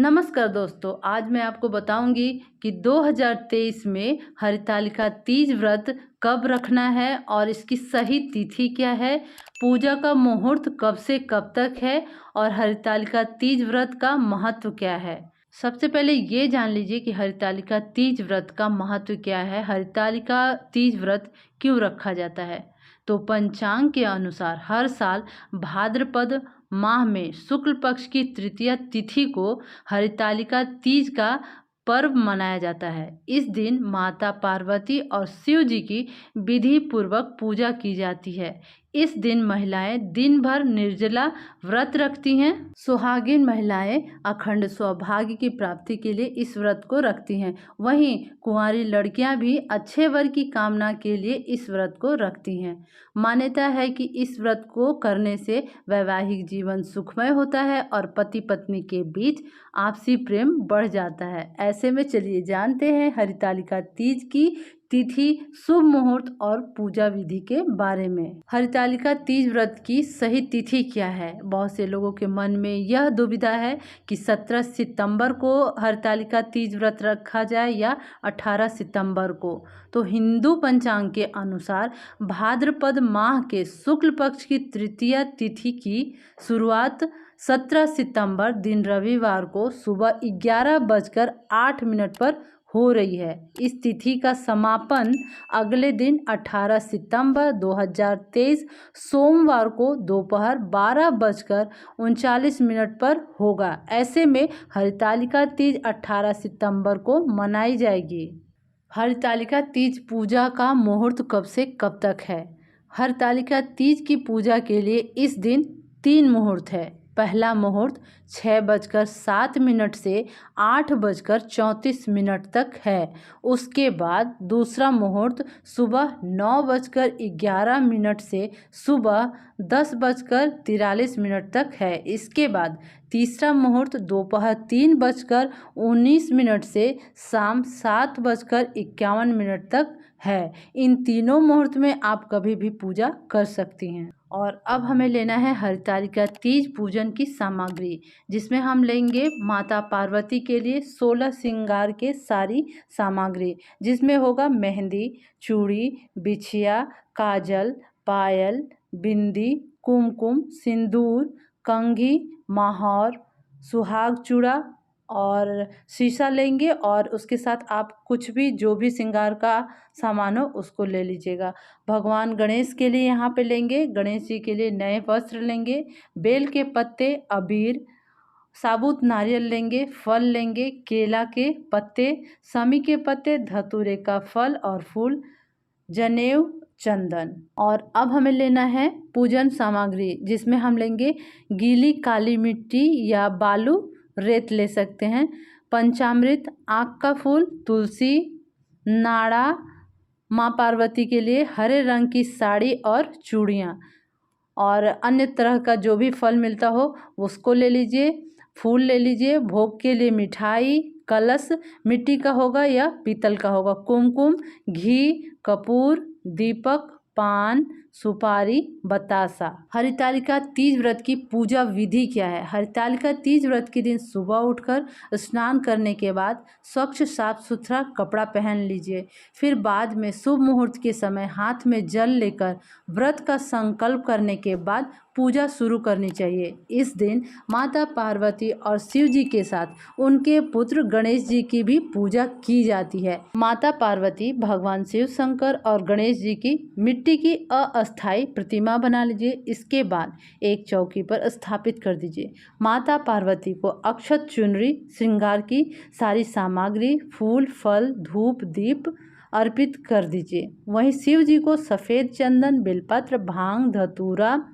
नमस्कार दोस्तों, आज मैं आपको बताऊंगी कि 2023 में हरितालिका तीज व्रत कब रखना है और इसकी सही तिथि क्या है, पूजा का मुहूर्त कब से कब तक है और हरितालिका तीज व्रत का महत्व क्या है। सबसे पहले ये जान लीजिए कि हरितालिका तीज व्रत का महत्व क्या है, हरितालिका तीज व्रत क्यों रखा जाता है। तो पंचांग के अनुसार हर साल भाद्रपद माह में शुक्ल पक्ष की तृतीया तिथि को हरितालिका तीज का पर्व मनाया जाता है। इस दिन माता पार्वती और शिव जी की विधि पूर्वक पूजा की जाती है। इस दिन महिलाएं दिन भर निर्जला व्रत रखती हैं। सुहागिन महिलाएं अखंड सौभाग्य की प्राप्ति के लिए इस व्रत को रखती हैं। वहीं कुंवारी लड़कियां भी अच्छे वर की कामना के लिए इस व्रत को रखती हैं। मान्यता है कि इस व्रत को करने से वैवाहिक जीवन सुखमय होता है और पति पत्नी के बीच आपसी प्रेम बढ़ जाता है। ऐसे में चलिए जानते हैं हरितालिका तीज की तिथि, शुभ मुहूर्त और पूजा विधि के बारे में। हरितालिका तीज व्रत की सही तिथि क्या है। बहुत से लोगों के मन में यह दुविधा है कि 17 सितंबर को हरितालिका तीज व्रत रखा जाए या 18 सितंबर को। तो हिंदू पंचांग के अनुसार भाद्रपद माह के शुक्ल पक्ष की तृतीया तिथि की शुरुआत 17 सितंबर दिन रविवार को सुबह 11:08 पर हो रही है। इस तिथि का समापन अगले दिन 18 सितंबर 2023 सोमवार को दोपहर 12:39 पर होगा। ऐसे में हरितालिका तीज 18 सितंबर को मनाई जाएगी। हरितालिका तीज पूजा का मुहूर्त कब से कब तक है। हरितालिका तीज की पूजा के लिए इस दिन 3 मुहूर्त है। पहला मुहूर्त 6:07 से 8:34 तक है। उसके बाद दूसरा मुहूर्त सुबह 9:11 से सुबह 10:43 तक है। इसके बाद तीसरा मुहूर्त दोपहर 3:19 से शाम 7:51 तक है। इन तीनों मुहूर्त में आप कभी भी पूजा कर सकती हैं। और अब हमें लेना है हरितालिका तीज पूजन की सामग्री, जिसमें हम लेंगे माता पार्वती के लिए 16 श्रृंगार के सारी सामग्री, जिसमें होगा मेहंदी, चूड़ी, बिछिया, काजल, पायल, बिंदी, कुमकुम, सिंदूर, कंघी, महावर, सुहाग चूड़ा और शीशा लेंगे। और उसके साथ आप कुछ भी जो भी श्रृंगार का सामान हो उसको ले लीजिएगा। भगवान गणेश के लिए यहाँ पे लेंगे, गणेश जी के लिए नए वस्त्र लेंगे, बेल के पत्ते, अबीर, साबुत नारियल लेंगे, फल लेंगे, केला के पत्ते, समी के पत्ते, धतूरे का फल और फूल, जनेऊ, चंदन। और अब हमें लेना है पूजन सामग्री, जिसमें हम लेंगे गीली काली मिट्टी या बालू, रेत ले सकते हैं, पंचामृत, आँख का फूल, तुलसी, नाड़ा, माँ पार्वती के लिए हरे रंग की साड़ी और चूड़ियाँ, और अन्य तरह का जो भी फल मिलता हो उसको ले लीजिए, फूल ले लीजिए। भोग के लिए मिठाई, कलश मिट्टी का होगा या पीतल का होगा, कुमकुम, घी, कपूर, दीपक, पान, सुपारी, बतासा। हरितालिका तीज व्रत की पूजा विधि क्या है। हरितालिका तीज व्रत के दिन सुबह उठकर स्नान करने के बाद स्वच्छ साफ सुथरा कपड़ा पहन लीजिए। फिर बाद में शुभ मुहूर्त के समय हाथ में जल लेकर व्रत का संकल्प करने के बाद पूजा शुरू करनी चाहिए। इस दिन माता पार्वती और शिव जी के साथ उनके पुत्र गणेश जी की भी पूजा की जाती है। माता पार्वती, भगवान शिव शंकर और गणेश जी की मिट्टी की अस्थायी प्रतिमा बना लीजिए। इसके बाद एक चौकी पर स्थापित कर दीजिए। माता पार्वती को अक्षत, चुनरी, श्रृंगार की सारी सामग्री, फूल, फल, धूप, दीप अर्पित कर दीजिए। वहीं शिव जी को सफ़ेद चंदन, बेलपत्र, भांग, धतूरा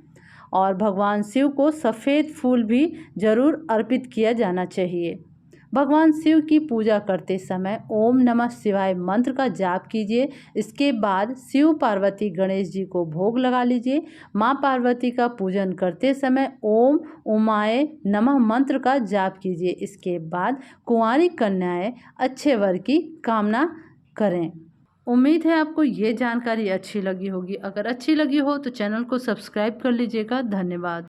और भगवान शिव को सफ़ेद फूल भी जरूर अर्पित किया जाना चाहिए। भगवान शिव की पूजा करते समय ओम नमः शिवाय मंत्र का जाप कीजिए। इसके बाद शिव, पार्वती, गणेश जी को भोग लगा लीजिए। माँ पार्वती का पूजन करते समय ओम उमाय नमः मंत्र का जाप कीजिए। इसके बाद कुंवारी कन्याएं अच्छे वर की कामना करें। उम्मीद है आपको ये जानकारी अच्छी लगी होगी। अगर अच्छी लगी हो तो चैनल को सब्सक्राइब कर लीजिएगा। धन्यवाद।